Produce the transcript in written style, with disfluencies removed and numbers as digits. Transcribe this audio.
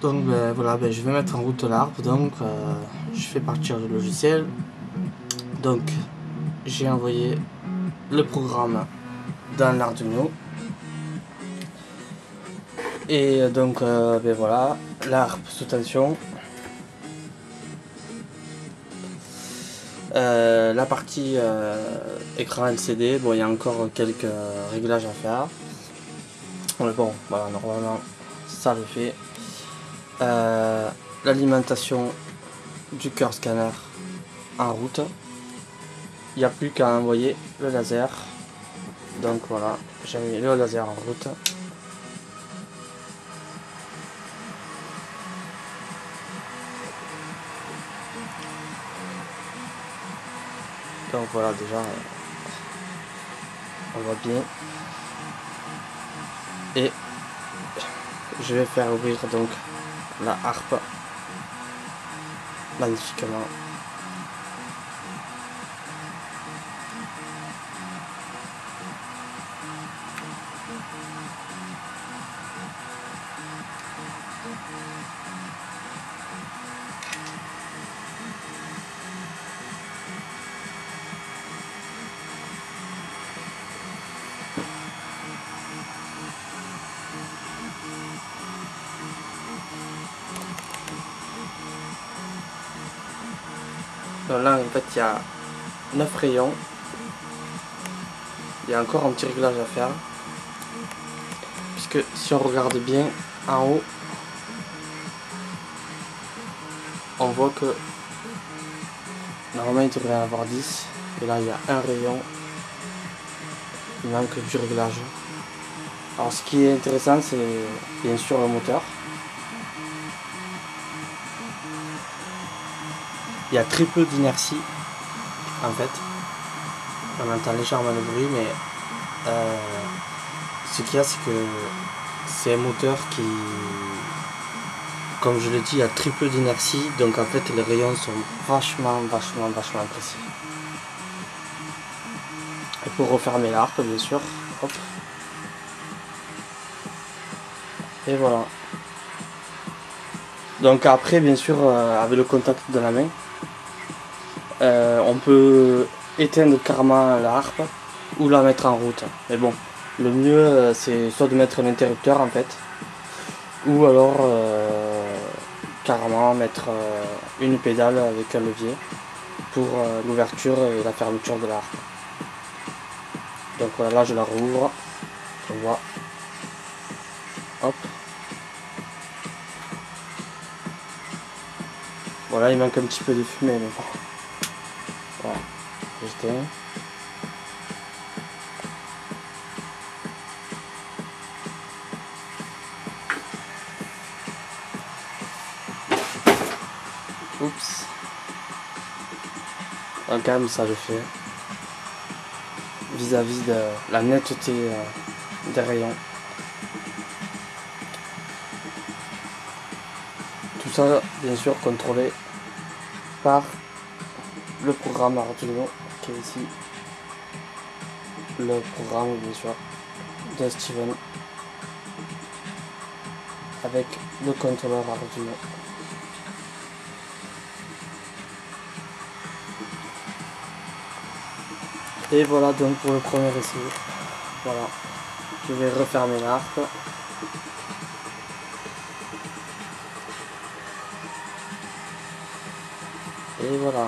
Donc ben, voilà, ben, je vais mettre en route l'arbre, donc je fais partir le logiciel. Donc j'ai envoyé le programme dans l'Arduino. Et donc ben voilà, l'arbre sous tension. La partie écran LCD, bon il y a encore quelques réglages à faire. Mais bon, voilà, normalement ça le fait. L'alimentation du cœur scanner en route. Il n'y a plus qu'à envoyer le laser. Donc voilà, j'ai mis le laser en route. Donc voilà, déjà on voit bien. Et je vais faire ouvrir donc la harpe magnifiquement. Donc là en fait il y a 9 rayons. Il y a encore un petit réglage à faire. Puisque si on regarde bien en haut, on voit que normalement il devrait y en avoir 10. Et là il y a un rayon. Il manque du réglage. Alors ce qui est intéressant c'est bien sûr le moteur. Il y a très peu d'inertie en fait. On entend légèrement le bruit, mais ce qu'il y a c'est que c'est un moteur qui, comme je le dis, il y a très peu d'inertie, donc en fait les rayons sont vachement précis. Et pour refermer l'arc bien sûr, hop. Et voilà. Donc après bien sûr avec le contact de la main, on peut éteindre carrément la harpe ou la mettre en route. Mais bon, le mieux c'est soit de mettre un interrupteur en fait, ou alors carrément mettre une pédale avec un levier pour l'ouverture et la fermeture de la harpe. Donc voilà, là je la rouvre, on voit, hop. Voilà, il manque un petit peu de fumée, mais bon. Voilà, j'éteins. Oups. Donc quand même ça je fais vis-à-vis de la netteté des rayons. Tout ça bien sûr contrôlé par le programme Arduino qui est ici. Le programme bien sûr de Steven avec le contrôleur Arduino. Et voilà donc pour le premier essai. Voilà, je vais refermer l'arc. Et voilà.